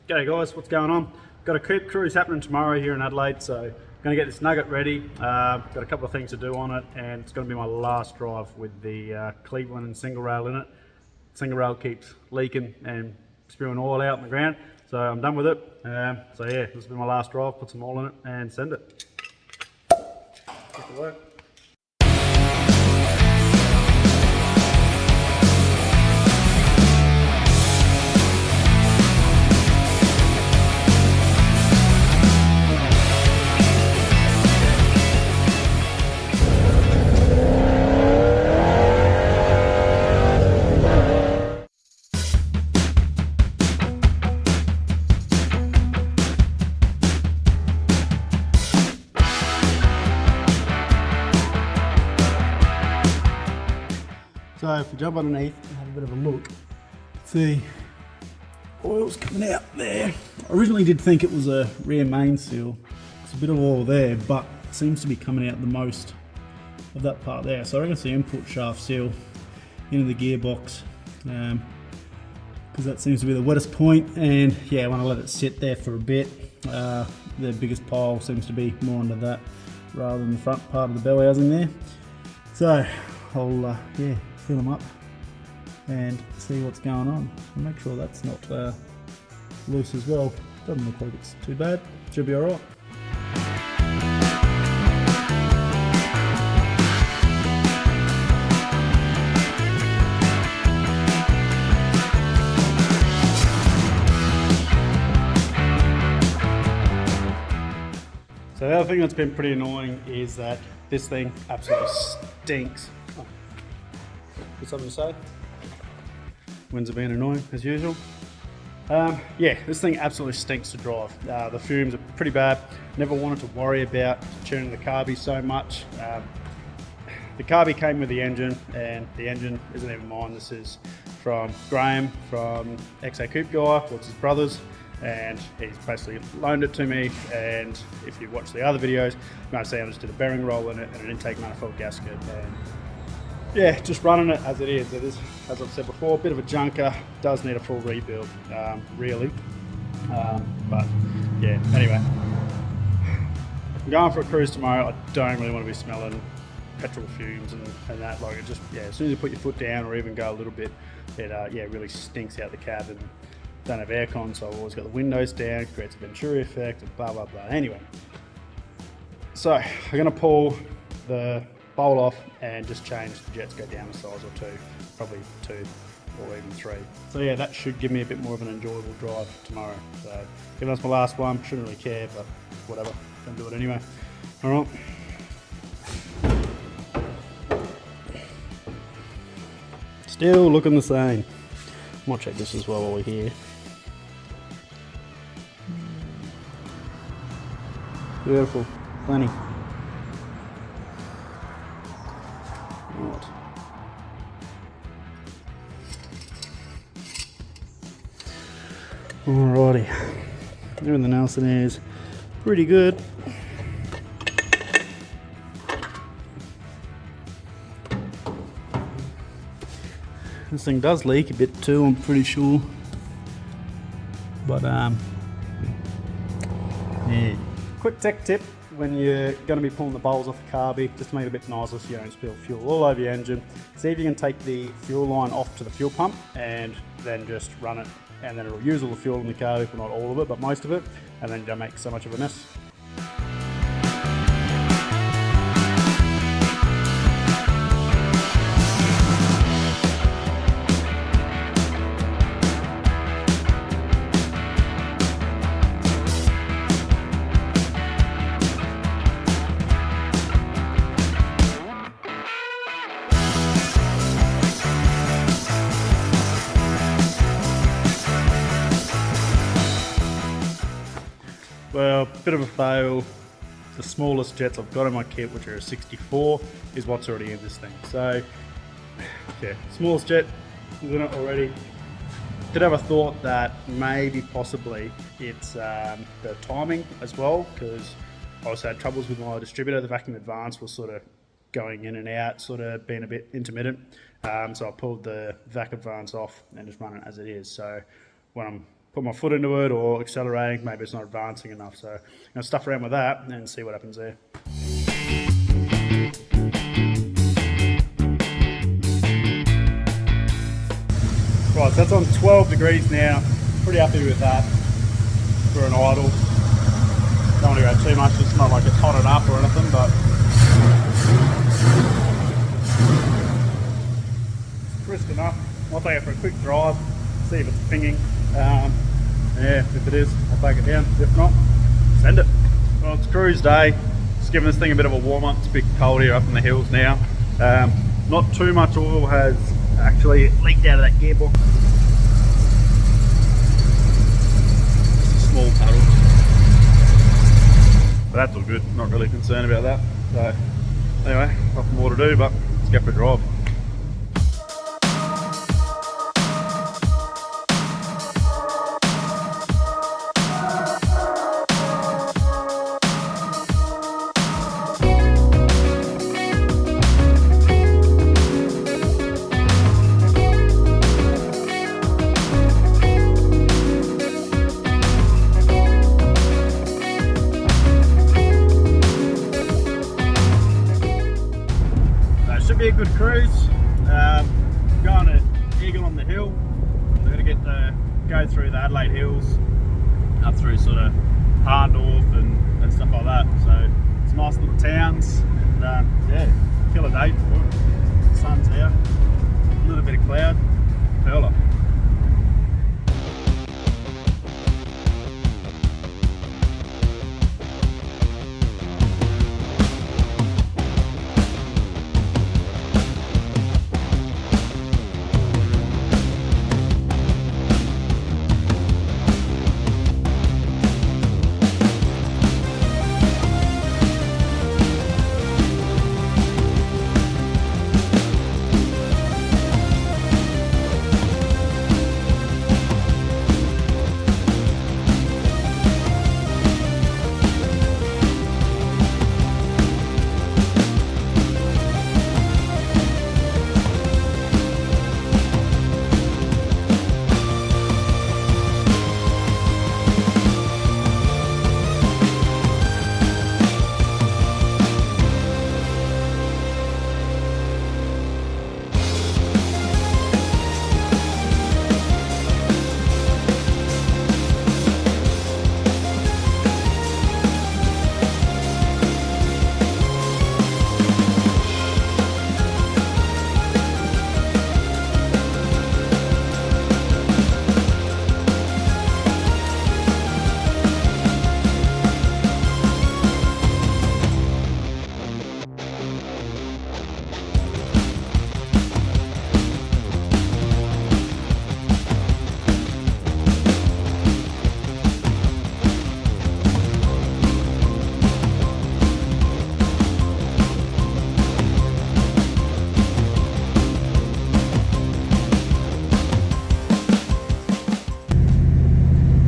G'day guys, what's going on? Got a Coupe cruise happening tomorrow here in Adelaide, so going to get this Nugget ready. Got a couple of things to do on it, and it's going to be my last drive with the Cleveland and single rail in it. Single rail keeps leaking and spewing oil out on the ground, so I'm done with it. So yeah, this will be my last drive, put some oil in it and send it. Get to work. So if we jump underneath and have a bit of a look, see oil's coming out there. I originally did think it was a rear main seal. There's a bit of oil there, but it seems to be coming out the most of that part there. So I reckon it's the input shaft seal into the gearbox, because that seems to be the wettest point. And yeah, I want to let it sit there for a bit. The biggest pile seems to be more under that rather than the front part of the belly housing there. So I'll yeah, fill them up and see what's going on. So make sure that's not loose as well. Doesn't look like it's too bad. Should be alright. So the other thing that's been pretty annoying is that this thing absolutely stinks. Got something to say? Winds have been annoying as usual. Yeah, this thing absolutely stinks to drive. The fumes are pretty bad. Never wanted to worry about tuning the carby so much. The carby came with the engine, and the engine isn't even mine. This is from Graham from XA Coupe guy, what's his brother's, and he's basically loaned it to me. And if you watch the other videos, you might see I just did a bearing roll in it and an intake manifold gasket. And yeah, just running it as it is. It is, as I've said before, a bit of a junker. Does need a full rebuild, really. But yeah, anyway. I'm going for a cruise tomorrow. I don't really want to be smelling petrol fumes and that. Like, it just, yeah, as soon as you put your foot down or even go a little bit, it yeah, really stinks out the cabin. Don't have aircon, so I've always got the windows down, creates a Venturi effect, and blah, blah, blah. Anyway, so I'm going to pull the bolt off and just change the jets, go down a size or two, probably 2 or even 3. So yeah, that should give me a bit more of an enjoyable drive tomorrow. So given that's my last one, shouldn't really care, but whatever, gonna do it anyway. All right. Still looking the same. Might check this as well while we're here. Beautiful, plenty. Right. Alrighty, everything else in there is pretty good. This thing does leak a bit too, I'm pretty sure. But yeah. Quick tech tip: when you're going to be pulling the bowls off the carby, just to make it a bit nicer so you don't spill fuel all over your engine. See if you can take the fuel line off to the fuel pump and then just run it, and then it'll use all the fuel in the carby, well, not all of it, but most of it, and then you don't make so much of a mess. Well, bit of a fail. The smallest jets I've got in my kit, which are a 64, is what's already in this thing. So, yeah, smallest jet is in it already. Did have a thought that maybe possibly it's the timing as well, because I also had troubles with my distributor. The vacuum advance was sort of going in and out, sort of being a bit intermittent. So I pulled the vac advance off and just run it as it is. So when I'm put my foot into it, or accelerating, maybe it's not advancing enough. So I'm going to stuff around with that and see what happens there. Right, so that's on 12 degrees now. Pretty happy with that for an idle. Don't want to go too much, it's not like it's hotted up or anything, but it's brisk enough. I'll take it for a quick drive, see if it's pinging. Yeah, if it is, I'll take it down. If not, send it. Well, it's cruise day. Just giving this thing a bit of a warm up. It's a bit cold here up in the hills now. Not too much oil has actually leaked out of that gearbox. Just a small puddle. But that's all good. Not really concerned about that. So anyway, nothing more to do, but let's go for a drive. Be a good cruise. Going to Eagle on the Hill. We're going to go through the Adelaide Hills, up through sort of Harndorf and stuff like that. So some nice little towns, and yeah, killer day for it. The sun's out, a little bit of cloud, perler.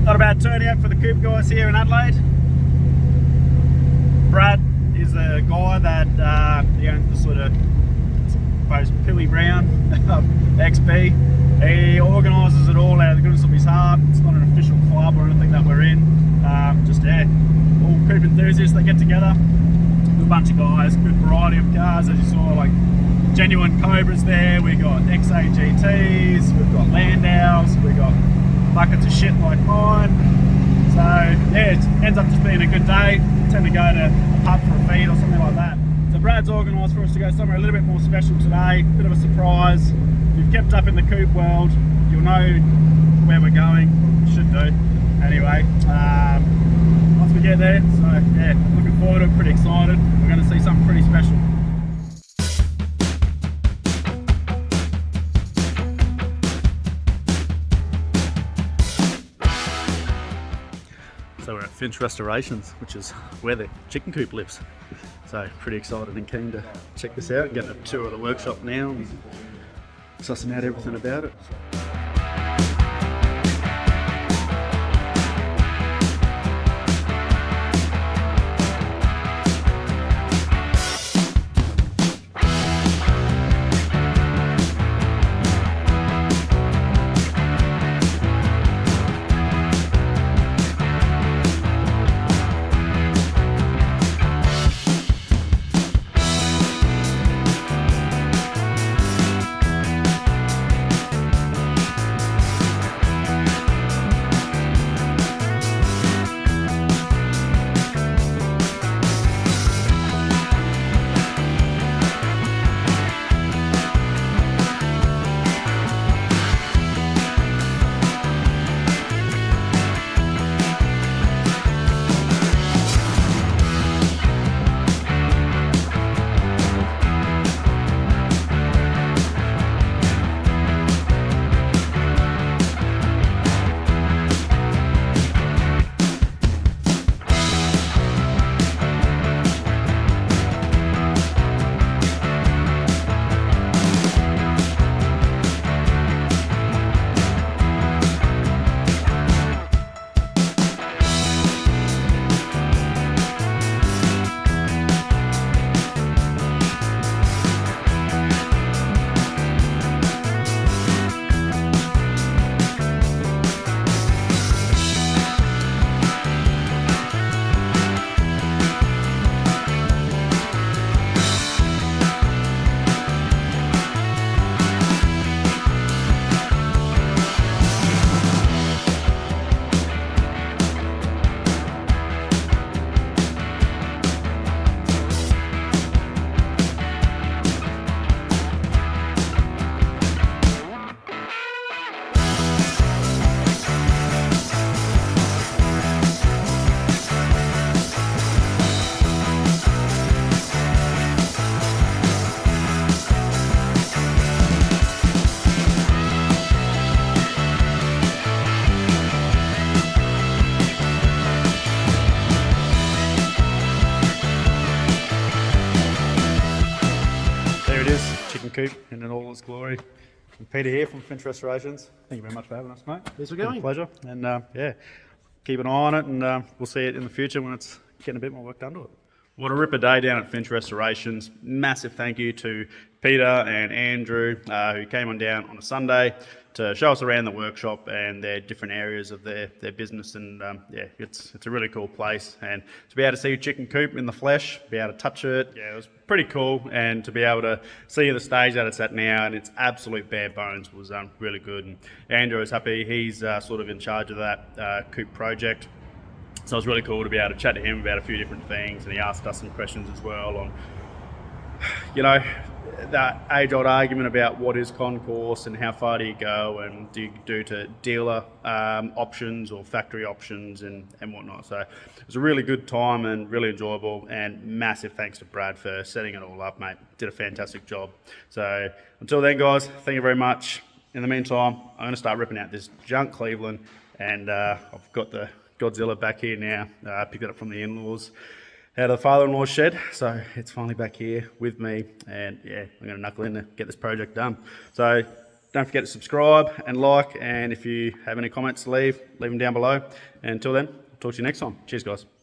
Not a bad turnout for the Coupe guys here in Adelaide. Brad is a guy that he owns the sort of, I suppose, Pilly Brown XP. He organises it all out of the goodness of his heart. It's not an official club or anything that we're in. Just yeah, all Coupe enthusiasts that get together. A bunch of guys, good variety of cars, as you saw, like genuine Cobras there. We got XA GTs, we've got Landaus, we got buckets of shit like mine. So yeah, it ends up just being a good day. We tend to go to a pub for a feed or something like that. So Brad's organised for us to go somewhere a little bit more special today, bit of a surprise. If you've kept up in the Coupe world, you'll know where we're going. You should do. Anyway, once we get there, so yeah, looking forward to it, pretty excited. We're going to see something pretty special. So we're at Finch Restorations, which is where the chicken coop lives. So pretty excited and keen to check this out, get a tour of the workshop now and sussing out everything about it. coupe in all its glory. And Peter here from Finch Restorations. Thank you very much for having us, mate. Thanks for It's been going. a pleasure. And yeah, keep an eye on it, and we'll see it in the future when it's getting a bit more work done to it. What a ripper day down at Finch Restorations. Massive thank you to Peter and Andrew who came on down on a Sunday to show us around the workshop and their different areas of their business. And yeah, it's a really cool place. And to be able to see Chicken Coop in the flesh, be able to touch it, yeah, it was pretty cool. And to be able to see the stage that it's at now and its absolute bare bones was really good. And Andrew is happy. He's sort of in charge of that Coop project. So it was really cool to be able to chat to him about a few different things, and he asked us some questions as well on, you know, that age-old argument about what is concourse and how far do you go, and do you do to dealer options or factory options and whatnot. So it was a really good time and really enjoyable, and massive thanks to Brad for setting it all up, mate. Did a fantastic job. So until then, guys, thank you very much. In the meantime, I'm going to start ripping out this junk Cleveland, and I've got the Godzilla back here now. I picked it up from the in-laws out of the father-in-law's shed, so it's finally back here with me, and yeah, I'm going to knuckle in to get this project done. So don't forget to subscribe and like, and if you have any comments to leave them down below. And until then, I'll talk to you next time. Cheers, guys.